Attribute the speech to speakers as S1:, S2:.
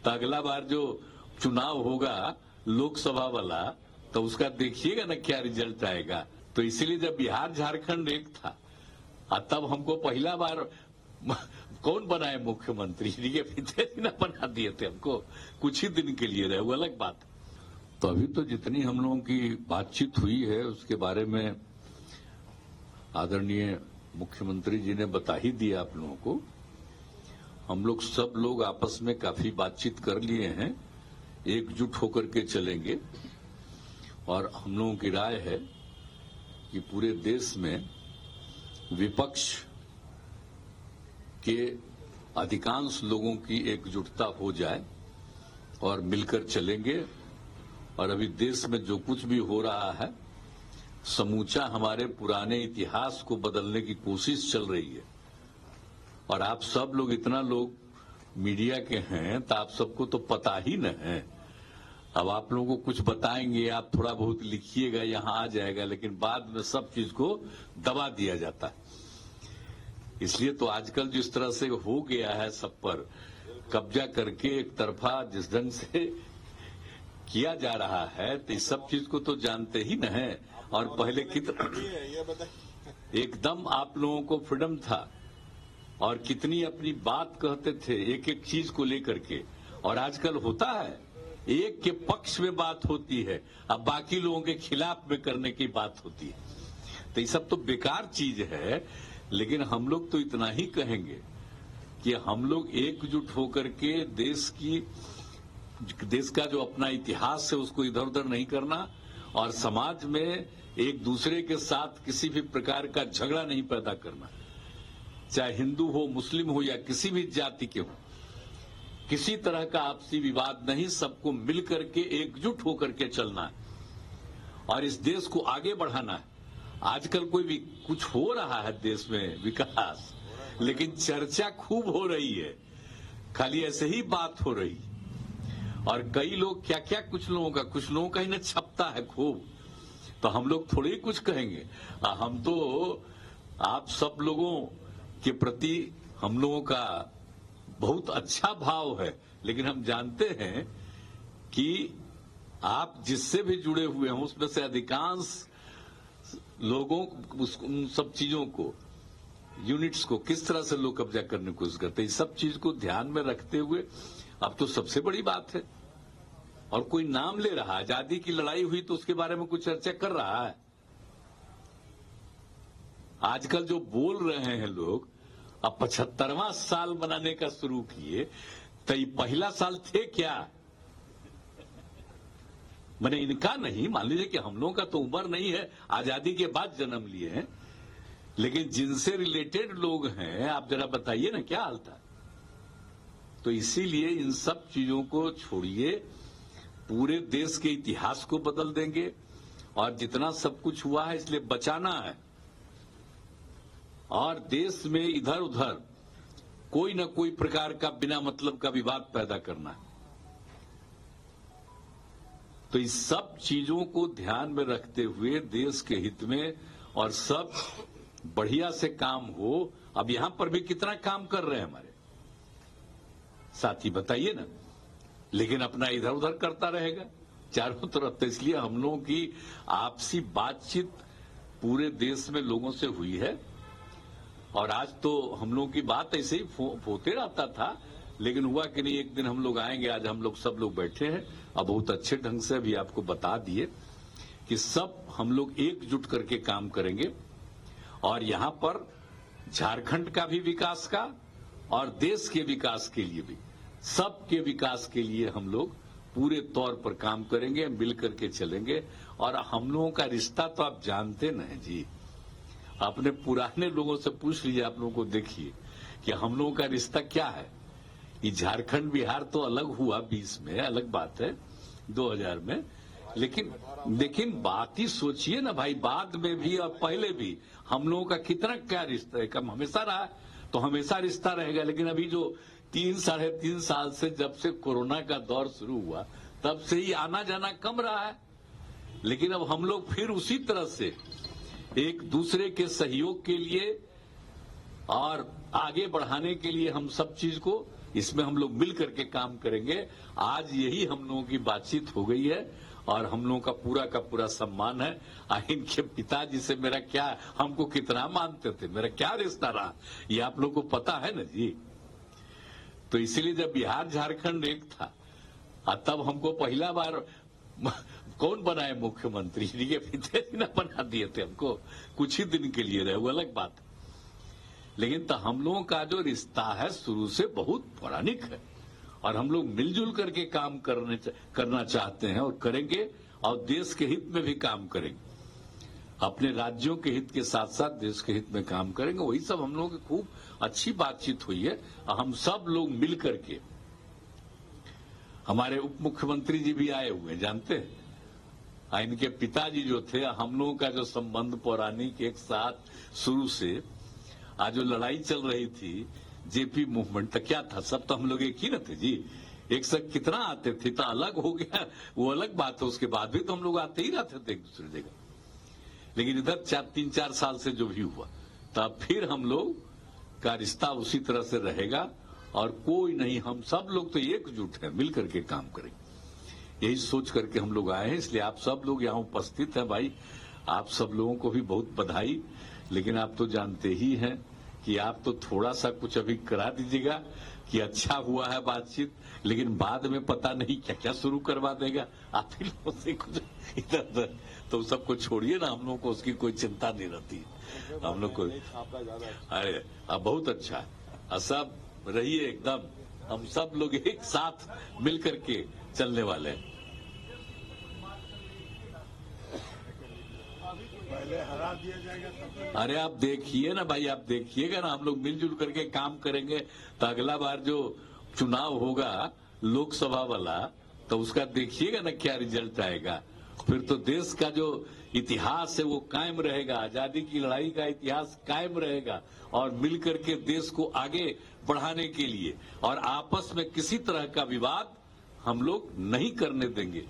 S1: तो अगला बार जो चुनाव होगा लोकसभा वाला, तो उसका देखिएगा ना क्या रिजल्ट आएगा। तो इसीलिए जब बिहार झारखंड एक था, तब हमको पहला बार कौन बनाए मुख्यमंत्री, ना बना दिए थे हमको, कुछ ही दिन के लिए रहे, वो अलग बात। तो अभी तो जितनी हम लोगों की बातचीत हुई है उसके बारे में आदरणीय मुख्यमंत्री जी ने बता ही दिया आप लोगों को। हम लोग सब लोग आपस में काफी बातचीत कर लिए हैं, एकजुट होकर के चलेंगे। और हम लोगों की राय है कि पूरे देश में विपक्ष के अधिकांश लोगों की एकजुटता हो जाए और मिलकर चलेंगे। और अभी देश में जो कुछ भी हो रहा है, समूचा हमारे पुराने इतिहास को बदलने की कोशिश चल रही है। और आप सब लोग इतना लोग मीडिया के हैं तो आप सबको तो पता ही न है। अब आप लोगों को कुछ बताएंगे, आप थोड़ा बहुत लिखिएगा, यहाँ आ जाएगा, लेकिन बाद में सब चीज को दबा दिया जाता है। इसलिए तो आजकल जिस तरह से हो गया है, सब पर कब्जा करके एक तरफा जिस ढंग से किया जा रहा है, तो इस सब चीज को तो जानते ही न है। और पहले कितना एकदम आप लोगों को फ्रीडम था और कितनी अपनी बात कहते थे एक एक चीज को लेकर के। और आजकल होता है एक के पक्ष में बात होती है, अब बाकी लोगों के खिलाफ में करने की बात होती है। तो ये सब तो बेकार चीज है। लेकिन हम लोग तो इतना ही कहेंगे कि हम लोग एकजुट होकर के देश का जो अपना इतिहास है उसको इधर उधर नहीं करना, और समाज में एक दूसरे के साथ किसी भी प्रकार का झगड़ा नहीं पैदा करना, चाहे हिंदू हो, मुस्लिम हो या किसी भी जाति के हो। किसी तरह का आपसी विवाद नहीं, सबको मिलकर के एकजुट होकर के चलना है और इस देश को आगे बढ़ाना है। आजकल कोई भी कुछ हो रहा है देश में विकास, लेकिन चर्चा खूब हो रही है, खाली ऐसे ही बात हो रही। और कई लोग क्या क्या, कुछ लोगों का ही न छपता है खूब। तो हम लोग थोड़े ही कुछ कहेंगे। हम तो आप सब लोगों के प्रति हम लोगों का बहुत अच्छा भाव है, लेकिन हम जानते हैं कि आप जिससे भी जुड़े हुए हैं उसमें से अधिकांश लोगों उन सब चीजों को, यूनिट्स को किस तरह से लोग कब्जा करने की कोशिश करते हैं। इस सब चीज को ध्यान में रखते हुए अब तो सबसे बड़ी बात है, और कोई नाम ले रहा है, आजादी की लड़ाई हुई तो उसके बारे में कुछ चर्चा कर रहा है। आजकल जो बोल रहे हैं लोग, अब 75वां साल मनाने का शुरू किए, तो ये पहला साल थे क्या? मैंने इनका नहीं, मान लीजिए कि हम लोगों का तो उम्र नहीं है, आजादी के बाद जन्म लिए हैं, लेकिन जिनसे रिलेटेड लोग हैं आप जरा बताइए ना क्या हाल था। तो इसीलिए इन सब चीजों को छोड़िए, पूरे देश के इतिहास को बदल देंगे। और जितना सब कुछ हुआ है इसलिए बचाना है, और देश में इधर उधर कोई न कोई प्रकार का बिना मतलब का विवाद पैदा करना है। तो इस सब चीजों को ध्यान में रखते हुए देश के हित में और सब बढ़िया से काम हो। अब यहां पर भी कितना काम कर रहे हैं हमारे साथी, बताइए ना। लेकिन अपना इधर उधर करता रहेगा चारों तरफ। तो इसलिए हम लोगों की आपसी बातचीत पूरे देश में लोगों से हुई है। और आज तो हम लोगों की बात ऐसे ही होते रहता था, लेकिन हुआ कि नहीं, एक दिन हम लोग आएंगे। आज हम लोग सब लोग बैठे हैं, अब बहुत अच्छे ढंग से भी आपको बता दिए कि सब हम लोग एकजुट करके काम करेंगे। और यहां पर झारखंड का भी विकास का और देश के विकास के लिए भी, सबके विकास के लिए हम लोग पूरे तौर पर काम करेंगे, मिल करके चलेंगे। और हम लोगों का रिश्ता तो आप जानते न हैं जी, अपने पुराने लोगों से पूछ लीजिए, आप लोगों को देखिए कि हम लोगों का रिश्ता क्या है। ये झारखंड बिहार तो अलग हुआ 20 में, अलग बात है 2000 में, लेकिन बात ही सोचिए ना भाई, बाद में भी और पहले भी हम लोगों का कितना क्या रिश्ता है। कम हमेशा रहा तो हमेशा रिश्ता रहेगा। लेकिन अभी जो 3-3.5 साल से जब से कोरोना का दौर शुरू हुआ तब से ही आना जाना कम रहा है। लेकिन अब हम लोग फिर उसी तरह से एक दूसरे के सहयोग के लिए और आगे बढ़ाने के लिए हम सब चीज को इसमें हम लोग मिल करके काम करेंगे। आज यही हम लोगों की बातचीत हो गई है और हम लोगों का पूरा सम्मान है। इनके पिताजी से मेरा क्या, हमको कितना मानते थे, मेरा क्या रिश्ता रहा, ये आप लोगों को पता है ना जी। तो इसीलिए जब बिहार झारखंड एक था तब हमको पहला बार कौन बनाए मुख्यमंत्री, इनके पिताजी ने बना दिए थे हमको, कुछ ही दिन के लिए रहे, वो अलग बात। लेकिन तो हम लोगों का जो रिश्ता है शुरू से बहुत पौराणिक है और हम लोग मिलजुल करके काम करना चाहते हैं और करेंगे और देश के हित में भी काम करेंगे। अपने राज्यों के हित के साथ साथ देश के हित में काम करेंगे। वही सब हम लोगों की खूब अच्छी बातचीत हुई है। हम सब लोग मिल करके, हमारे उप मुख्यमंत्री जी भी आए हुए हैं, जानते हैं। इनके पिताजी जो थे, हम लोगों का जो संबंध पौराणिक एक साथ शुरू से, आज जो लड़ाई चल रही थी जेपी मूवमेंट, तो क्या था, सब तो हम लोग एक ही न थे जी। एक से कितना आते थे, तो अलग हो गया वो अलग बात है। उसके बाद भी तो हम लोग आते ही रहते थे एक दूसरी जगह। लेकिन इधर 3-4 साल से जो भी हुआ, तब फिर हम लोग का रिश्ता उसी तरह से रहेगा और कोई नहीं, हम सब लोग तो एकजुट हैं, मिल करके काम करेंगे। यही सोच करके हम लोग आए हैं। इसलिए आप सब लोग यहाँ उपस्थित हैं। भाई आप सब लोगों को भी बहुत बधाई। लेकिन आप तो जानते ही हैं कि आप तो थोड़ा सा कुछ अभी करा दीजिएगा कि अच्छा हुआ है बातचीत, लेकिन बाद में पता नहीं क्या क्या शुरू करवा देगा। आप ही लोगों से कुछ इधर उधर तो सबको छोड़िए ना, हम लोग को उसकी कोई चिंता नहीं रहती है। हम लोग को अरे अब बहुत अच्छा है, सब रहिए एकदम, हम सब लोग एक साथ मिल करके चलने वाले हैं।
S2: पहले हरा दिया जाएगा।
S1: अरे आप देखिए ना भाई, आप देखिएगा ना, हम लोग मिलजुल करके काम करेंगे तो अगला बार जो चुनाव होगा लोकसभा वाला, तो उसका देखिएगा ना क्या रिजल्ट आएगा। फिर तो देश का जो इतिहास है वो कायम रहेगा, आजादी की लड़ाई का इतिहास कायम रहेगा और मिल करके देश को आगे बढ़ाने के लिए और आपस में किसी तरह का विवाद हम लोग नहीं करने देंगे।